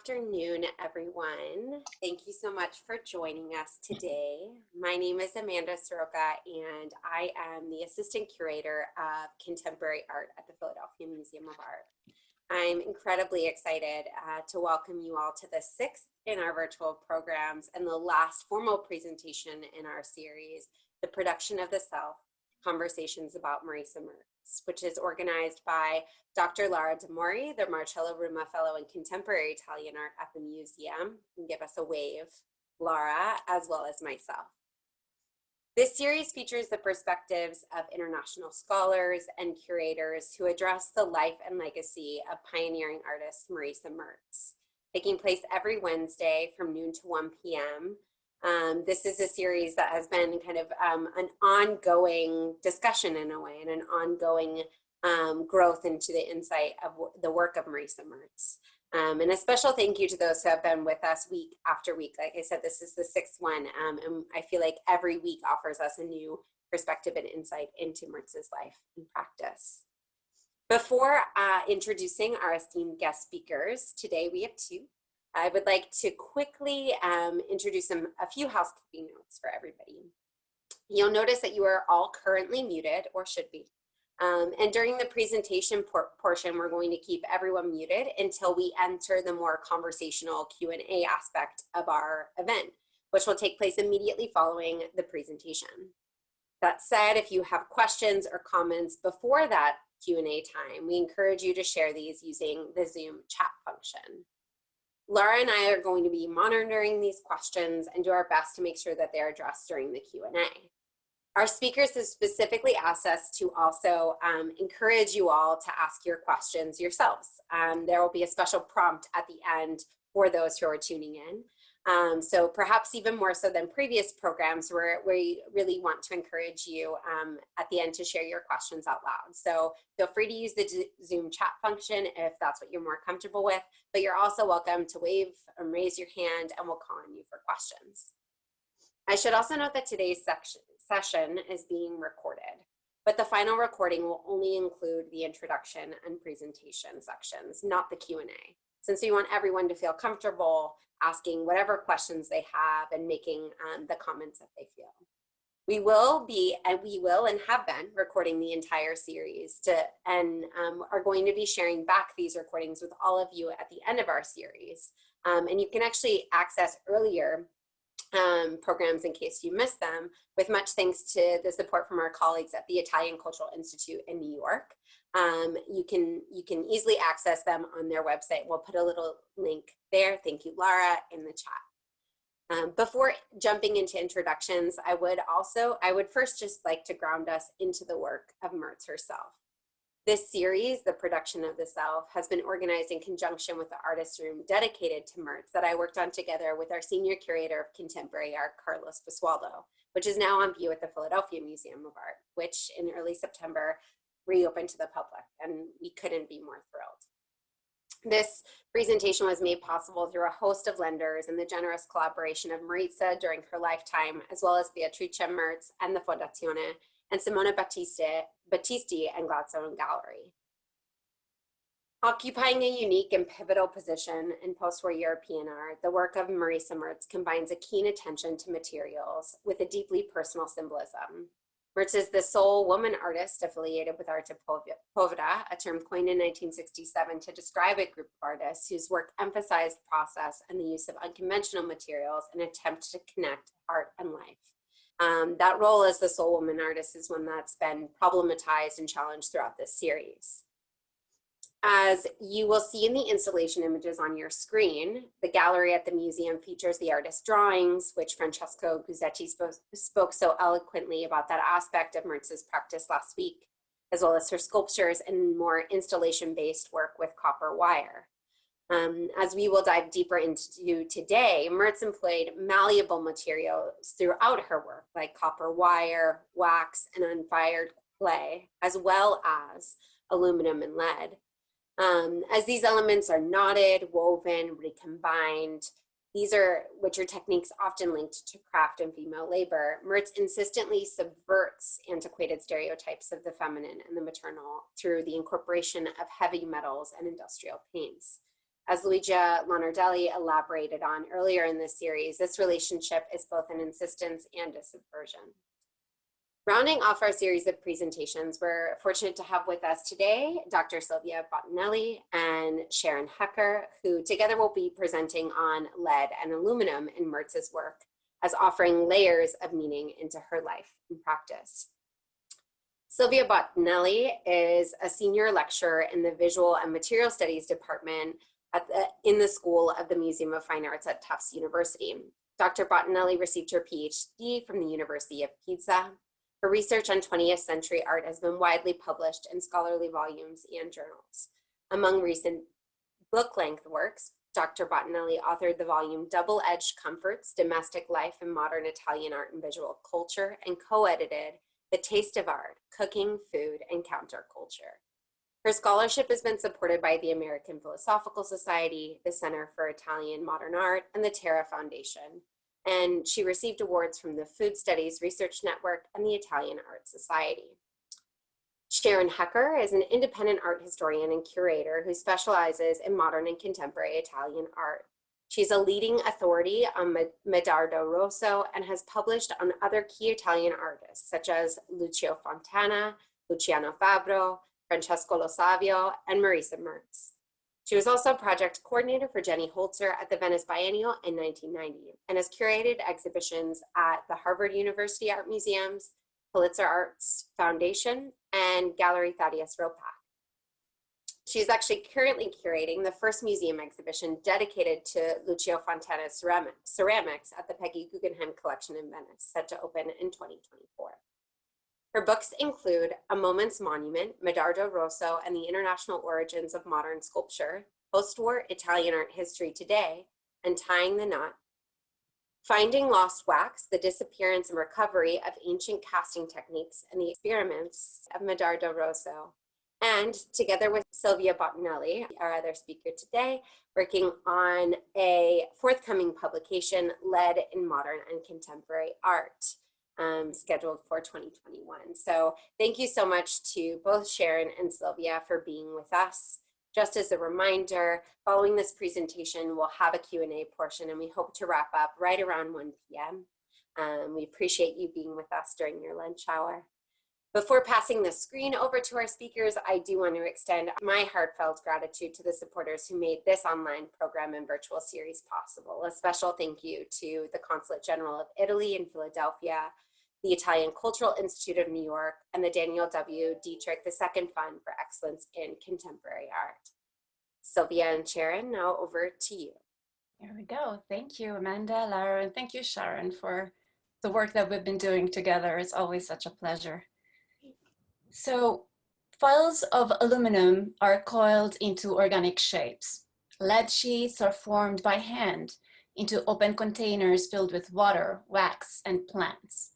afternoon, everyone. Thank you so much for joining us today. My name is Amanda Soroka, and I am the Assistant Curator of Contemporary Art at the Philadelphia Museum of Art. I'm incredibly excited to welcome you all to the sixth in our virtual programs and the last formal presentation in our series, The Production of the Self, Conversations about Marisa Merz, which is organized by Dr. Lara D'Amore, the Marcello Ruma Fellow in Contemporary Italian Art at the Museum. And give us a wave, Lara, as well as myself. This series features the perspectives of international scholars and curators who address the life and legacy of pioneering artist Marisa Merz, taking place every Wednesday from noon to 1 p.m. This is a series that has been kind of an ongoing discussion in a way, and an ongoing growth into the insight of the work of Marisa Merz. And a special thank you to those who have been with us week after week. Like I said, this is the sixth one, and I feel like every week offers us a new perspective and insight into Merz's life and practice. Before introducing our esteemed guest speakers, today we have two. I would like to quickly introduce a few housekeeping notes for everybody. You'll notice that you are all currently muted, or should be. And during the presentation portion, we're going to keep everyone muted until we enter the more conversational Q&A aspect of our event, which will take place immediately following the presentation. That said, if you have questions or comments before that Q&A time, we encourage you to share these using the Zoom chat function. Laura and I are going to be monitoring these questions and do our best to make sure that they're addressed during the Q&A. Our speakers have specifically asked us to also encourage you all to ask your questions yourselves. There will be a special prompt at the end for those who are tuning in. So perhaps even more so than previous programs, where we really want to encourage you at the end to share your questions out loud. So feel free to use the Zoom chat function if that's what you're more comfortable with, but you're also welcome to wave and raise your hand, and we'll call on you for questions. I should also note that today's session is being recorded, but the final recording will only include the introduction and presentation sections, not the Q&A, since we want everyone to feel comfortable asking whatever questions they have and making the comments that they feel. We will and have been recording the entire series and are going to be sharing back these recordings with all of you at the end of our series. And you can actually access earlier programs in case you missed them, with much thanks to the support from our colleagues at the Italian Cultural Institute in New York. You can easily access them on their website. We'll put a little link there. Thank you, Lara, in the chat. Before jumping into introductions, I would first just like to ground us into the work of Mertz herself. This series, The Production of the Self, has been organized in conjunction with the artist room dedicated to Mertz that I worked on together with our senior curator of contemporary art, Carlos Basualdo, which is now on view at the Philadelphia Museum of Art, which in early September reopened to the public, and we couldn't be more thrilled. This presentation was made possible through a host of lenders and the generous collaboration of Marisa during her lifetime, as well as Beatrice Mertz and the Fondazione, and Simona Battisti and Gladstone Gallery. Occupying a unique and pivotal position in post-war European art, the work of Marisa Merz combines a keen attention to materials with a deeply personal symbolism. Mertz is the sole woman artist affiliated with Arte Povera, a term coined in 1967 to describe a group of artists whose work emphasized process and the use of unconventional materials in an attempt to connect art and life. That role as the sole woman artist is one that's been problematized and challenged throughout this series. As you will see in the installation images on your screen, the gallery at the museum features the artist's drawings, which Francesco Guzzetti spoke so eloquently about that aspect of Merz's practice last week, as well as her sculptures and more installation-based work with copper wire. As we will dive deeper into today, Mertz employed malleable materials throughout her work, like copper wire, wax, and unfired clay, as well as aluminum and lead. As these elements are knotted, woven, recombined, which are techniques often linked to craft and female labor, Mertz insistently subverts antiquated stereotypes of the feminine and the maternal through the incorporation of heavy metals and industrial paints. As Luigi Lonardelli elaborated on earlier in this series, this relationship is both an insistence and a subversion. Rounding off our series of presentations, we're fortunate to have with us today Dr. Silvia Bottinelli and Sharon Hecker, who together will be presenting on lead and aluminum in Mertz's work as offering layers of meaning into her life and practice. Silvia Bottinelli is a senior lecturer in the Visual and Material Studies Department in the School of the Museum of Fine Arts at Tufts University. Dr. Bottinelli received her PhD from the University of Pisa. Her research on 20th century art has been widely published in scholarly volumes and journals. Among recent book-length works, Dr. Bottinelli authored the volume Double-Edged Comforts, Domestic Life in Modern Italian Art and Visual Culture, and co-edited The Taste of Art, Cooking, Food, and Counterculture. Her scholarship has been supported by the American Philosophical Society, the Center for Italian Modern Art, and the Terra Foundation. And she received awards from the Food Studies Research Network and the Italian Art Society. Sharon Hecker is an independent art historian and curator who specializes in modern and contemporary Italian art. She's a leading authority on Medardo Rosso and has published on other key Italian artists such as Lucio Fontana, Luciano Fabbro, Francesco Lo Savio, and Marisa Merz. She was also project coordinator for Jenny Holzer at the Venice Biennial in 1990 and has curated exhibitions at the Harvard University Art Museums, Pulitzer Arts Foundation, and Gallery Thaddeus Ropac. She's actually currently curating the first museum exhibition dedicated to Lucio Fontana's ceramics at the Peggy Guggenheim Collection in Venice, set to open in 2024. Her books include A Moment's Monument, Medardo Rosso and the International Origins of Modern Sculpture, Post-War Italian Art History Today, and Tying the Knot, Finding Lost Wax, The Disappearance and Recovery of Ancient Casting Techniques and the Experiments of Medardo Rosso, and together with Silvia Bottinelli, our other speaker today, working on a forthcoming publication, Lead in Modern and Contemporary Art. Scheduled for 2021. So thank you so much to both Sharon and Silvia for being with us. Just as a reminder, following this presentation, we'll have a Q&A portion and we hope to wrap up right around 1 p.m. We appreciate you being with us during your lunch hour. Before passing the screen over to our speakers, I do want to extend my heartfelt gratitude to the supporters who made this online program and virtual series possible. A special thank you to the Consulate General of Italy in Philadelphia, the Italian Cultural Institute of New York, and the Daniel W. Dietrich II Fund for Excellence in Contemporary Art. Silvia and Sharon, now over to you. Here we go. Thank you, Amanda, Lara, and thank you, Sharon, for the work that we've been doing together. It's always such a pleasure. So, files of aluminum are coiled into organic shapes. Lead sheets are formed by hand into open containers filled with water, wax, and plants.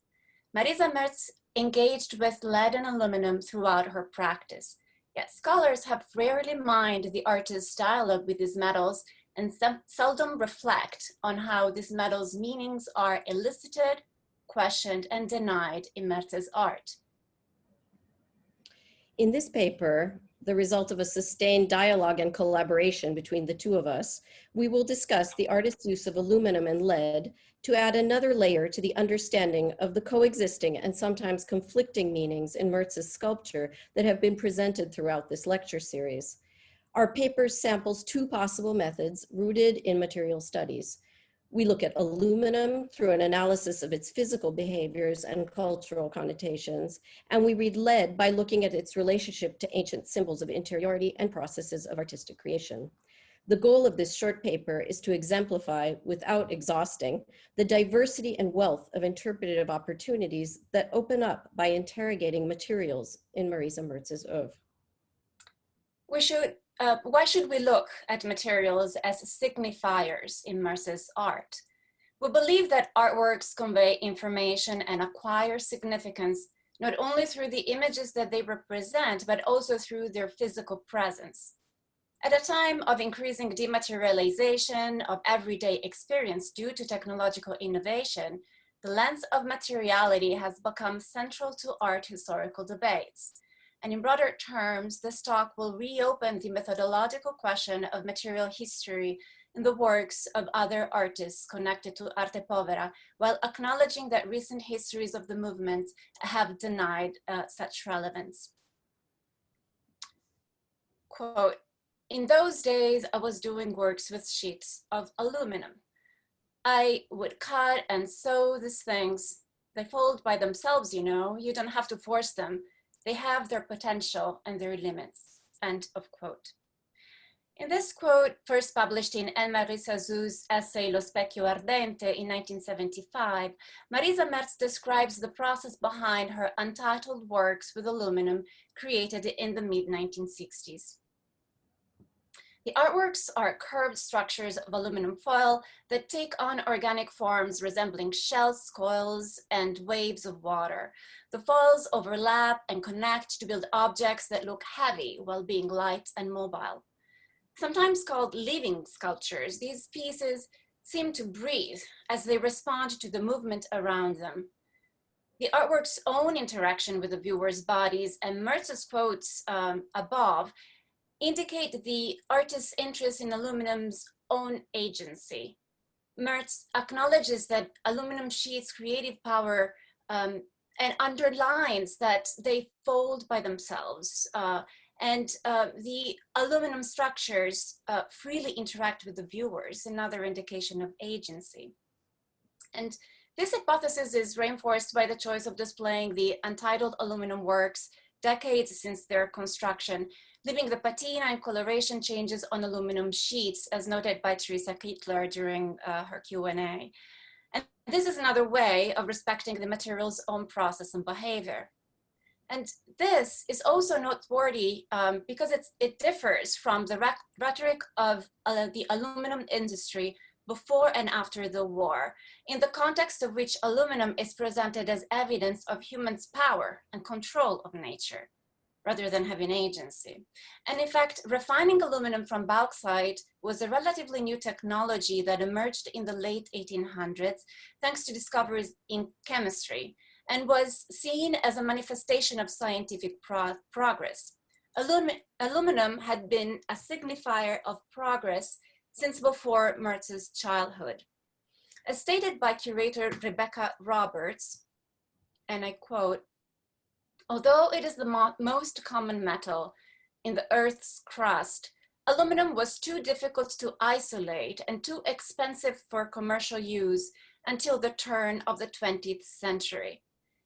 Marisa Merz engaged with lead and aluminum throughout her practice, yet scholars have rarely mined the artist's dialogue with these metals and seldom reflect on how these metals' meanings are elicited, questioned, and denied in Mertz's art. In this paper, the result of a sustained dialogue and collaboration between the two of us, we will discuss the artist's use of aluminum and lead to add another layer to the understanding of the coexisting and sometimes conflicting meanings in Mertz's sculpture that have been presented throughout this lecture series. Our paper samples two possible methods rooted in material studies. We look at aluminum through an analysis of its physical behaviors and cultural connotations, and we read lead by looking at its relationship to ancient symbols of interiority and processes of artistic creation. The goal of this short paper is to exemplify, without exhausting, the diversity and wealth of interpretative opportunities that open up by interrogating materials in Marisa Merz's oeuvre. Why should we look at materials as signifiers in Merz's art? We believe that artworks convey information and acquire significance not only through the images that they represent, but also through their physical presence. At a time of increasing dematerialization of everyday experience due to technological innovation, the lens of materiality has become central to art historical debates. And in broader terms, this talk will reopen the methodological question of material history in the works of other artists connected to arte povera, while acknowledging that recent histories of the movement have denied such relevance. Quote, "In those days, I was doing works with sheets of aluminum. I would cut and sew these things. They fold by themselves, you know. You don't have to force them. They have their potential and their limits," end of quote. In this quote, first published in Marisa Merz's essay Lo specchio ardente in 1975, Marisa Merz describes the process behind her untitled works with aluminum created in the mid-1960s. The artworks are curved structures of aluminum foil that take on organic forms resembling shells, coils, and waves of water. The foils overlap and connect to build objects that look heavy while being light and mobile. Sometimes called living sculptures, these pieces seem to breathe as they respond to the movement around them. The artwork's own interaction with the viewer's bodies and Mertz's quotes above indicate the artist's interest in aluminum's own agency. Mertz acknowledges that aluminum sheets' creative power and underlines that they fold by themselves. The aluminum structures freely interact with the viewers, another indication of agency. And this hypothesis is reinforced by the choice of displaying the untitled aluminum works decades since their construction, leaving the patina and coloration changes on aluminum sheets, as noted by Teresa Kittler during her Q&A. And this is another way of respecting the material's own process and behavior. And this is also noteworthy because it differs from the rhetoric of the aluminum industry before and after the war, in the context of which aluminum is presented as evidence of humans' power and control of nature, rather than having agency. And in fact, refining aluminum from bauxite was a relatively new technology that emerged in the late 1800s, thanks to discoveries in chemistry, and was seen as a manifestation of scientific progress. Aluminum had been a signifier of progress since before Mertz's childhood. As stated by curator Rebecca Roberts, and I quote, "Although it is the most common metal in the Earth's crust, aluminum was too difficult to isolate and too expensive for commercial use until the turn of the 20th century.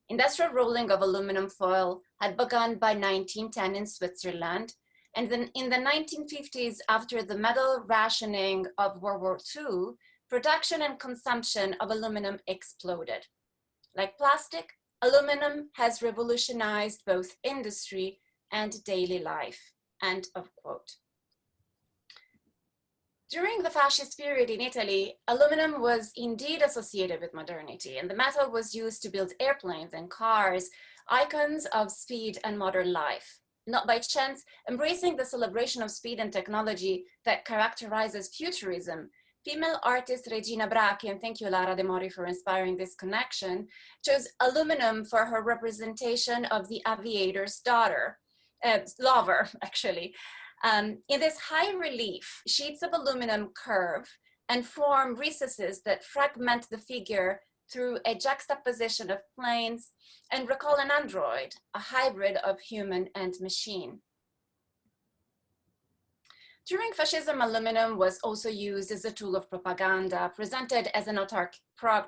Industrial rolling of aluminum foil had begun by 1910 in Switzerland, and then in the 1950s, after the metal rationing of World War II, production and consumption of aluminum exploded. Like plastic, aluminum has revolutionized both industry and daily life," end of quote. During the fascist period in Italy, aluminum was indeed associated with modernity, and the metal was used to build airplanes and cars, icons of speed and modern life. Not by chance, embracing the celebration of speed and technology that characterizes futurism, female artist Regina Brachi, and thank you Lara De Mori for inspiring this connection, chose aluminum for her representation of the aviator's lover, actually. In this high relief, sheets of aluminum curve and form recesses that fragment the figure through a juxtaposition of planes and recall an android, a hybrid of human and machine. During fascism, aluminum was also used as a tool of propaganda, presented as an autarkic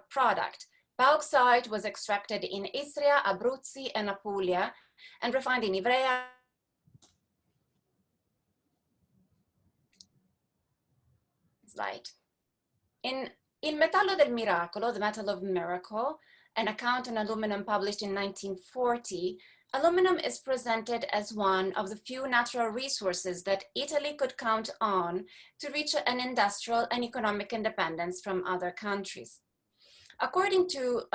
product. Bauxite was extracted in Istria, Abruzzi, and Apulia, and refined in Ivrea. Slide. In Il Metallo del Miracolo, The Metal of Miracle, an account on aluminum published in 1940, aluminum is presented as one of the few natural resources that Italy could count on to reach an industrial and economic independence from other countries. According to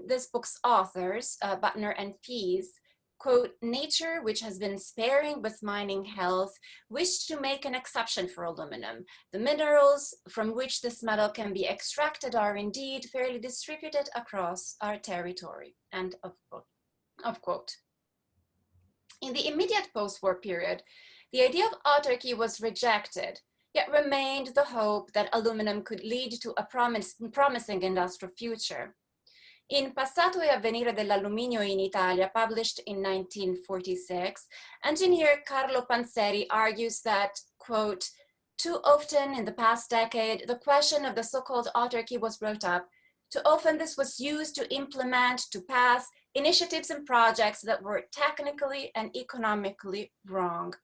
this book's authors, Butner and Pease, quote, "Nature, which has been sparing with mining health, wished to make an exception for aluminum. The minerals from which this metal can be extracted are indeed fairly distributed across our territory," end of quote. In the immediate post-war period, the idea of autarky was rejected, yet remained the hope that aluminum could lead to a promising industrial future. In Passato e Avvenire dell'Alluminio in Italia, published in 1946, engineer Carlo Panzeri argues that, quote, too often in the past decade, the question of the so-called autarky was brought up. Too often this was used to implement, to pass initiatives and projects that were technically and economically wrong,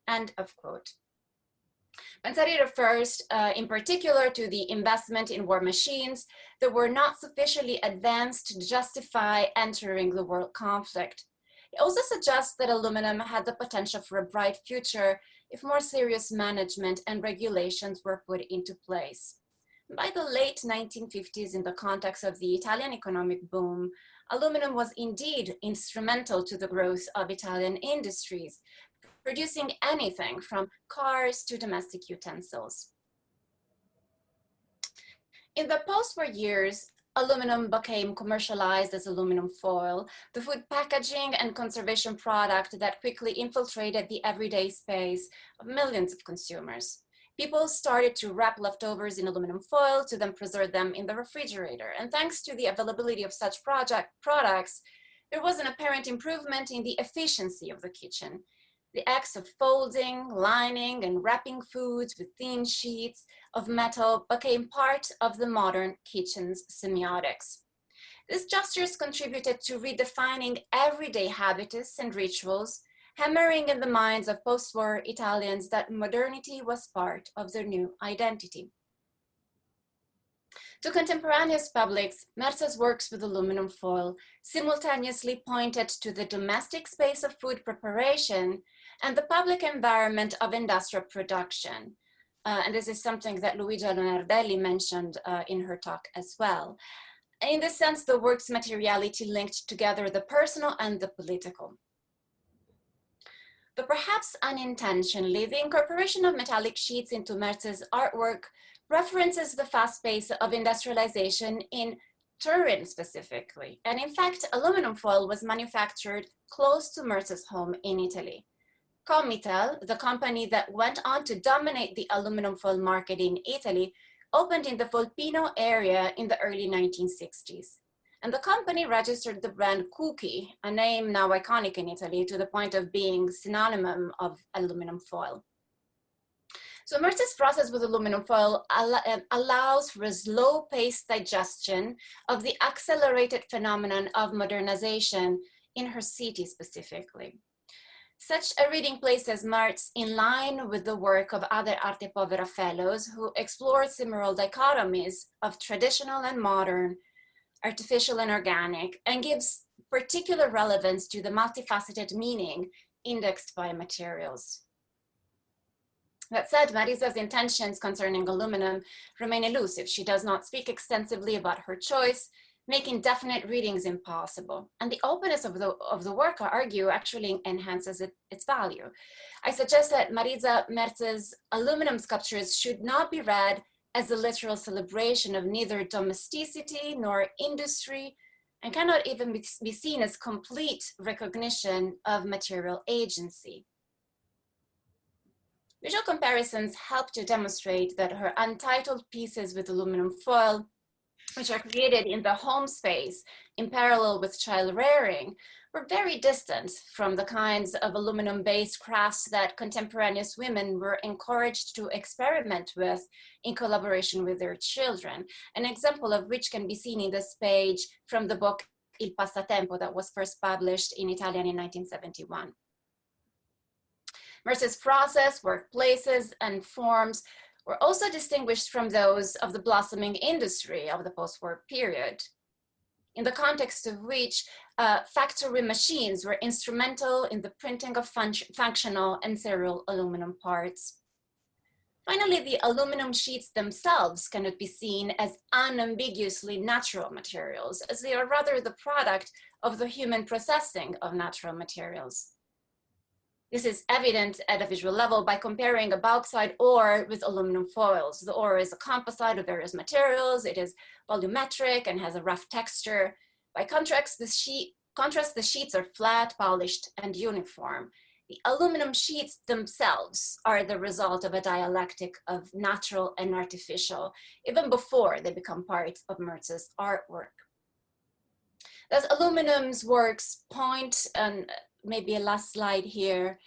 end of quote. Panzeri refers in particular to the investment in war machines that were not sufficiently advanced to justify entering the world conflict. He also suggests that aluminum had the potential for a bright future if more serious management and regulations were put into place. By the late 1950s, in the context of the Italian economic boom, aluminum was indeed instrumental to the growth of Italian industries, producing anything from cars to domestic utensils. In the post-war years, aluminum became commercialized as aluminum foil, the food packaging and conservation product that quickly infiltrated the everyday space of millions of consumers. People started to wrap leftovers in aluminum foil to then preserve them in the refrigerator. And thanks to the availability of such products, there was an apparent improvement in the efficiency of the kitchen. The acts of folding, lining, and wrapping foods with thin sheets of metal became part of the modern kitchen's semiotics. These gestures contributed to redefining everyday habitus and rituals, hammering in the minds of post-war Italians that modernity was part of their new identity. To contemporaneous publics, Merz's works with aluminum foil simultaneously pointed to the domestic space of food preparation and the public environment of industrial production. And this is something that Luigia Lonardelli mentioned in her talk as well. In this sense, the work's materiality linked together the personal and the political. But perhaps unintentionally, the incorporation of metallic sheets into Merz's artwork references the fast pace of industrialization in Turin specifically. And in fact, aluminum foil was manufactured close to Merz's home in Italy. Comitel, the company that went on to dominate the aluminum foil market in Italy, opened in the Volpino area in the early 1960s. And the company registered the brand Cookie, a name now iconic in Italy to the point of being synonym of aluminum foil. So Merz's process with aluminum foil allows for a slow-paced digestion of the accelerated phenomenon of modernization in her city specifically. Such a reading places Mertz in line with the work of other Arte Povera fellows who explore similar dichotomies of traditional and modern, artificial and organic, and gives particular relevance to the multifaceted meaning indexed by materials. That said, Marisa's intentions concerning aluminum remain elusive. She does not speak extensively about her choice, making definite readings impossible. And the openness of the work, I argue, actually enhances its value. I suggest that Marisa Merz's aluminum sculptures should not be read as a literal celebration of neither domesticity nor industry, and cannot even be seen as complete recognition of material agency. Visual comparisons help to demonstrate that her untitled pieces with aluminum foil, which are created in the home space in parallel with child rearing, were very distant from the kinds of aluminum-based crafts that contemporaneous women were encouraged to experiment with in collaboration with their children, an example of which can be seen in this page from the book Il Passatempo that was first published in Italian in 1971. Merz's process, workplaces, and forms were also distinguished from those of the blossoming industry of the post-war period, in the context of which factory machines were instrumental in the printing of functional and serial aluminum parts. Finally, the aluminum sheets themselves cannot be seen as unambiguously natural materials, as they are rather the product of the human processing of natural materials. This is evident at a visual level by comparing a bauxite ore with aluminum foils. The ore is a composite of various materials. It is volumetric and has a rough texture. By contrast, the sheet contrast, the sheets are flat, polished, and uniform. The aluminum sheets themselves are the result of a dialectic of natural and artificial, even before they become part of Mertz's artwork. Thus, aluminum's works point, and maybe a last slide here,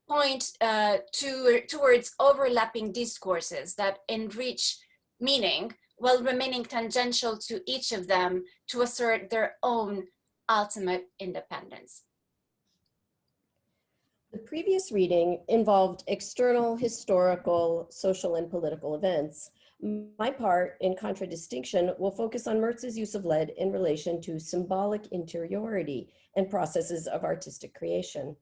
point towards overlapping discourses that enrich meaning while remaining tangential to each of them to assert their own ultimate independence. The previous reading involved external, historical, social, and political events. My part, in contradistinction, will focus on Mertz's use of lead in relation to symbolic interiority and processes of artistic creation.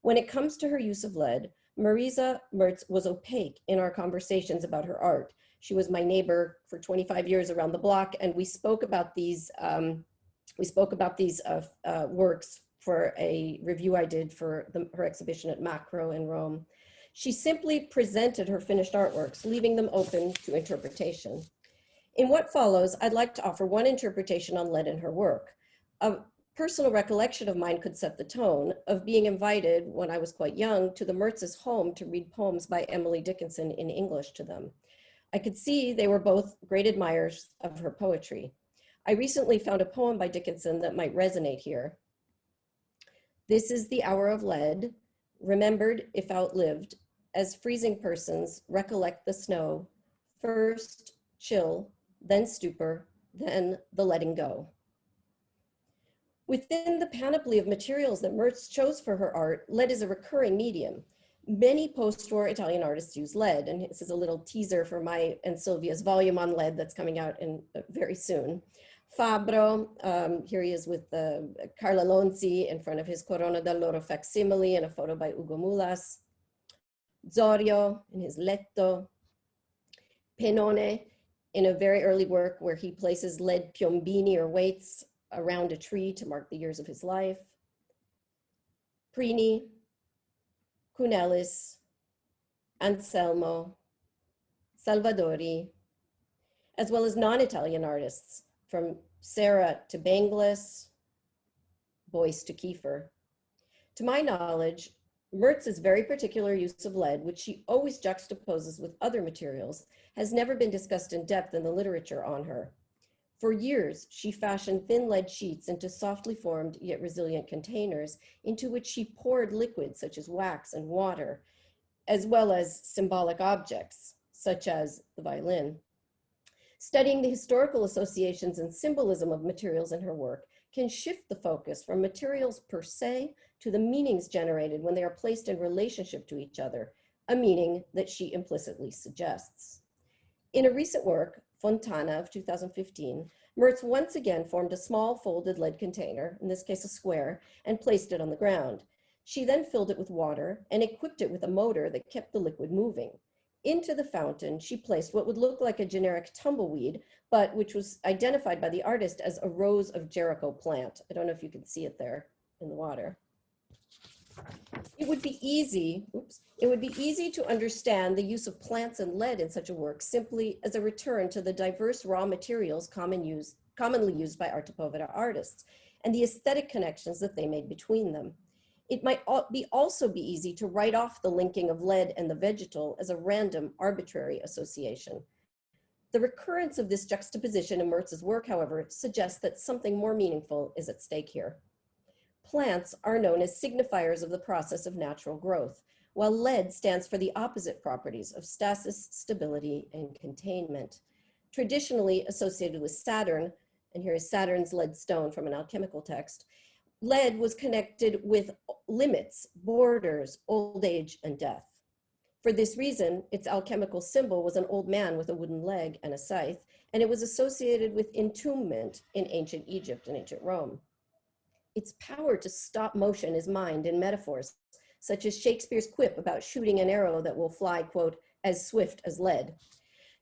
When it comes to her use of lead, Marisa Merz was opaque in our conversations about her art. She was my neighbor for 25 years around the block, and we spoke about these works for a review I did for her exhibition at Macro in Rome. She simply presented her finished artworks, leaving them open to interpretation. In what follows, I'd like to offer one interpretation on lead in her work. A personal recollection of mine could set the tone of being invited when I was quite young to the Mertz's home to read poems by Emily Dickinson in English to them. I could see they were both great admirers of her poetry. I recently found a poem by Dickinson that might resonate here. This is the hour of lead, remembered if outlived, as freezing persons recollect the snow, first chill, then stupor, then the letting go. Within the panoply of materials that Mertz chose for her art, lead is a recurring medium. Many post-war Italian artists use lead, and this is a little teaser for my and Silvia's volume on lead that's coming out very soon. Fabro, here he is with Carla Lonzi in front of his Corona del Loro facsimile and a photo by Ugo Mulas. Zorio in his Letto. Pennone in a very early work where he places lead piombini or weights around a tree to mark the years of his life. Prini, Cunellis, Anselmo, Salvadori, as well as non-Italian artists from Serra to Banglis, Boyce to Kiefer. To my knowledge, Mertz's very particular use of lead, which she always juxtaposes with other materials, has never been discussed in depth in the literature on her. For years, she fashioned thin lead sheets into softly formed yet resilient containers into which she poured liquids such as wax and water, as well as symbolic objects, such as the violin. Studying the historical associations and symbolism of materials in her work can shift the focus from materials per se to the meanings generated when they are placed in relationship to each other, a meaning that she implicitly suggests. In a recent work, Fontana of 2015, Mertz once again formed a small folded lead container, in this case a square, and placed it on the ground. She then filled it with water and equipped it with a motor that kept the liquid moving. Into the fountain, she placed what would look like a generic tumbleweed, but which was identified by the artist as a Rose of Jericho plant. I don't know if you can see it there in the water. It would be easy to understand the use of plants and lead in such a work simply as a return to the diverse raw materials commonly used by Arte Povera artists and the aesthetic connections that they made between them. It might also be easy to write off the linking of lead and the vegetal as a random, arbitrary association. The recurrence of this juxtaposition in Mertz's work, however, suggests that something more meaningful is at stake here. Plants are known as signifiers of the process of natural growth, while lead stands for the opposite properties of stasis, stability, and containment. Traditionally associated with Saturn, and here is Saturn's lead stone from an alchemical text, lead was connected with limits, borders, old age, and death. For this reason, its alchemical symbol was an old man with a wooden leg and a scythe, and it was associated with entombment in ancient Egypt and ancient Rome. Its power to stop motion is mined in metaphors, such as Shakespeare's quip about shooting an arrow that will fly, quote, as swift as lead.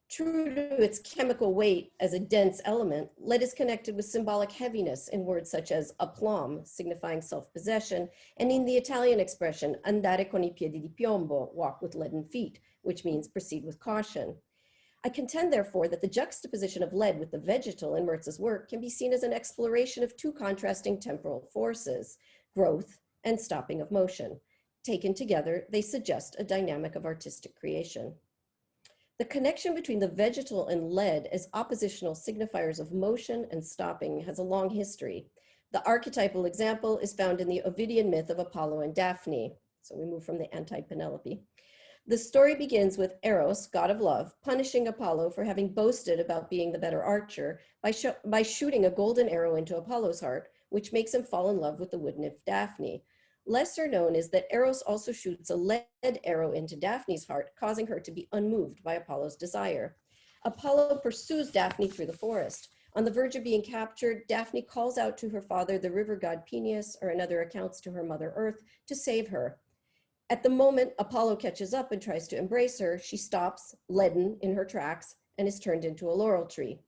True to its chemical weight as a dense element, lead is connected with symbolic heaviness in words such as aplomb, signifying self-possession, and in the Italian expression, andare con I piedi di piombo, walk with leaden feet, which means proceed with caution. I contend, therefore, that the juxtaposition of lead with the vegetal in Mertz's work can be seen as an exploration of two contrasting temporal forces, growth and stopping of motion. Taken together, they suggest a dynamic of artistic creation. The connection between the vegetal and lead as oppositional signifiers of motion and stopping has a long history. The archetypal example is found in the Ovidian myth of Apollo and Daphne. So we move from the anti-Penelope. The story begins with Eros, god of love, punishing Apollo for having boasted about being the better archer by shooting a golden arrow into Apollo's heart, which makes him fall in love with the wood nymph Daphne. Lesser known is that Eros also shoots a lead arrow into Daphne's heart, causing her to be unmoved by Apollo's desire. Apollo pursues Daphne through the forest. On the verge of being captured, Daphne calls out to her father, the river god Peneus, or in other accounts to her mother Earth, to save her. At the moment Apollo catches up and tries to embrace her, she stops, leaden in her tracks, and is turned into a laurel tree.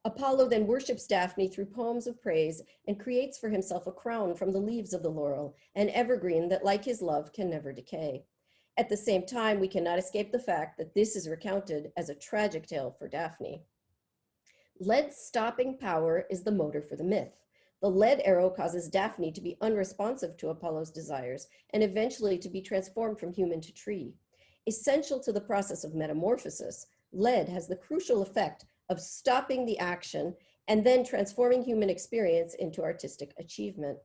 Apollo then worships Daphne through poems of praise and creates for himself a crown from the leaves of the laurel, an evergreen that, like his love, can never decay. At the same time, we cannot escape the fact that this is recounted as a tragic tale for Daphne. Lead's stopping power is the motor for the myth. The lead arrow causes Daphne to be unresponsive to Apollo's desires and eventually to be transformed from human to tree. Essential to the process of metamorphosis, lead has the crucial effect of stopping the action and then transforming human experience into artistic achievement.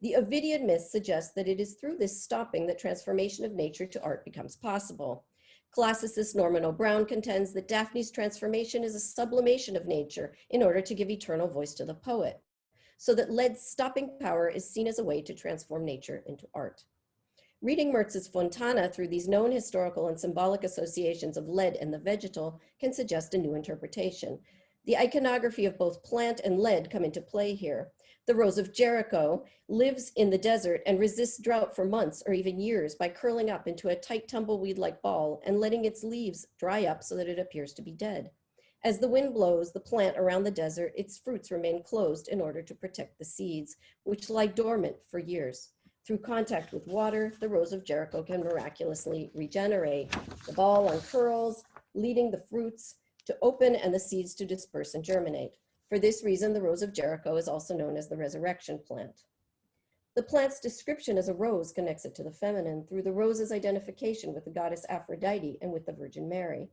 The Ovidian myth suggests that it is through this stopping that transformation of nature to art becomes possible. Classicist Norman O'Brien contends that Daphne's transformation is a sublimation of nature in order to give eternal voice to the poet, so that lead's stopping power is seen as a way to transform nature into art. Reading Mertz's Fontana through these known historical and symbolic associations of lead and the vegetal can suggest a new interpretation. The iconography of both plant and lead come into play here. The Rose of Jericho lives in the desert and resists drought for months or even years by curling up into a tight tumbleweed-like ball and letting its leaves dry up so that it appears to be dead. As the wind blows the plant around the desert, its fruits remain closed in order to protect the seeds, which lie dormant for years. Through contact with water, the Rose of Jericho can miraculously regenerate. The ball uncurls, leading the fruits to open and the seeds to disperse and germinate. For this reason, the Rose of Jericho is also known as the resurrection plant. The plant's description as a rose connects it to the feminine through the rose's identification with the goddess Aphrodite and with the Virgin Mary.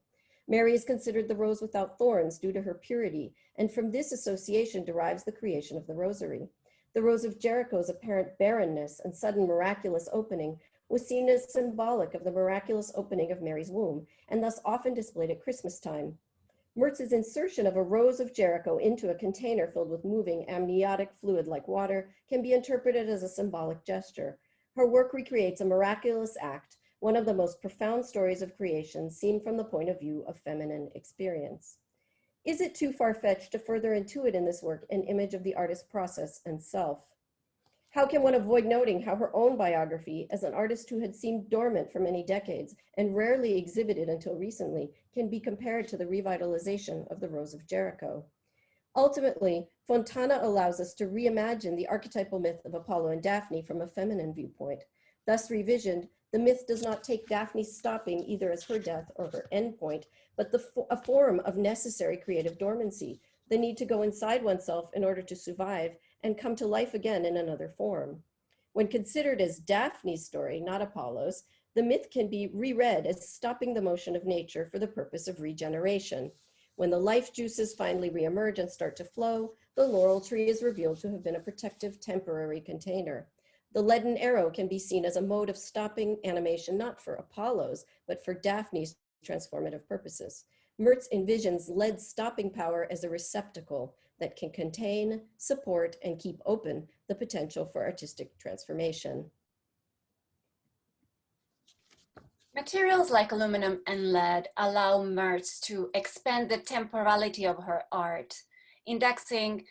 Mary is considered the rose without thorns due to her purity, and from this association derives the creation of the rosary. The Rose of Jericho's apparent barrenness and sudden miraculous opening was seen as symbolic of the miraculous opening of Mary's womb, and thus often displayed at Christmas time. Mertz's insertion of a Rose of Jericho into a container filled with moving amniotic fluid like water can be interpreted as a symbolic gesture. Her work recreates a miraculous act, one of the most profound stories of creation seen from the point of view of feminine experience. Is it too far-fetched to further intuit in this work an image of the artist's process and self? How can one avoid noting how her own biography, as an artist who had seemed dormant for many decades and rarely exhibited until recently, can be compared to the revitalization of the Rose of Jericho? Ultimately, Fontana allows us to reimagine the archetypal myth of Apollo and Daphne from a feminine viewpoint. Thus revisioned, the myth does not take Daphne's stopping either as her death or her endpoint, but a form of necessary creative dormancy, the need to go inside oneself in order to survive and come to life again in another form. When considered as Daphne's story, not Apollo's, the myth can be reread as stopping the motion of nature for the purpose of regeneration. When the life juices finally reemerge and start to flow, the laurel tree is revealed to have been a protective temporary container. The leaden arrow can be seen as a mode of stopping animation, not for Apollo's, but for Daphne's transformative purposes. Mertz envisions lead's stopping power as a receptacle that can contain, support, and keep open the potential for artistic transformation. Materials like aluminum and lead allow Mertz to expand the temporality of her art, indexing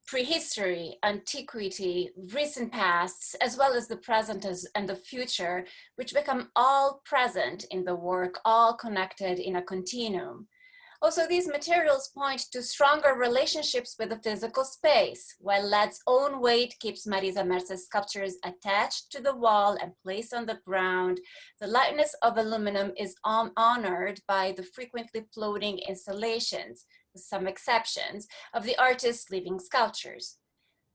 prehistory, antiquity, recent pasts, as well as the present and the future, which become all present in the work, all connected in a continuum. Also, these materials point to stronger relationships with the physical space. While lead's own weight keeps Marisa Merz's sculptures attached to the wall and placed on the ground, the lightness of aluminum is honored by the frequently floating installations, with some exceptions, of the artist's living sculptures.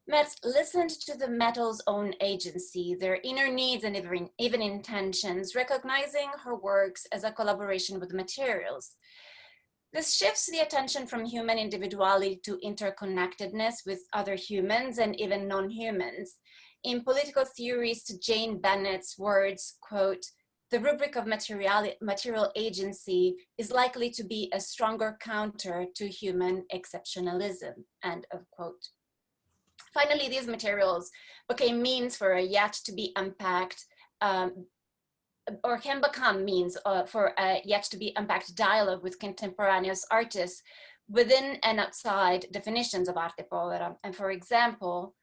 Mertz listened to the metal's own agency, their inner needs and even intentions, recognizing her works as a collaboration with materials. This shifts the attention from human individuality to interconnectedness with other humans and even non-humans. In political theorist Jane Bennett's words, quote, "The rubric of material agency is likely to be a stronger counter to human exceptionalism," end of quote. Finally, these materials became means for a yet to be unpacked or can become means for a yet to be unpacked dialogue with contemporaneous artists within and outside definitions of arte povera. And for example,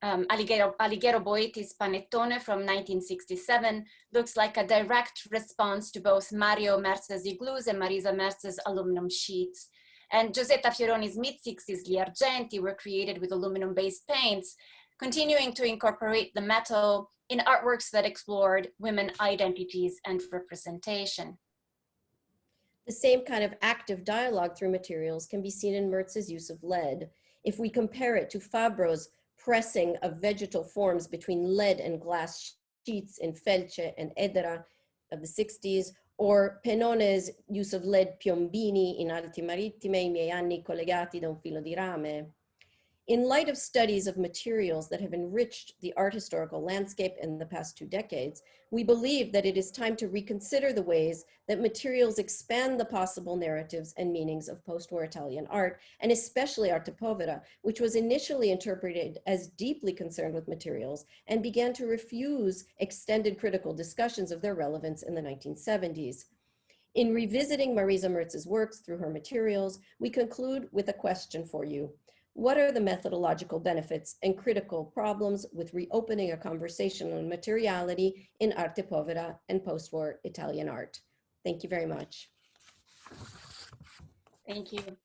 Alighiero Boetti's Panettone from 1967 looks like a direct response to both Mario Merz's igloos and Marisa Merz's aluminum sheets. And Giusetta Fioroni's mid-60s Gli Argenti were created with aluminum-based paints, continuing to incorporate the metal in artworks that explored women identities and representation. The same kind of active dialogue through materials can be seen in Mertz's use of lead. If we compare it to Fabro's pressing of vegetal forms between lead and glass sheets in Felce and Edera of the 60s, or Pennone's use of lead piombini in Alti Marittime, I miei anni collegati da un filo di rame. In light of studies of materials that have enriched the art historical landscape in the past 2 decades, we believe that it is time to reconsider the ways that materials expand the possible narratives and meanings of post-war Italian art, and especially arte povera, which was initially interpreted as deeply concerned with materials and began to refuse extended critical discussions of their relevance in the 1970s. In revisiting Marisa Merz's works through her materials, we conclude with a question for you. What are the methodological benefits and critical problems with reopening a conversation on materiality in arte povera and post-war Italian art? Thank you very much. Thank you.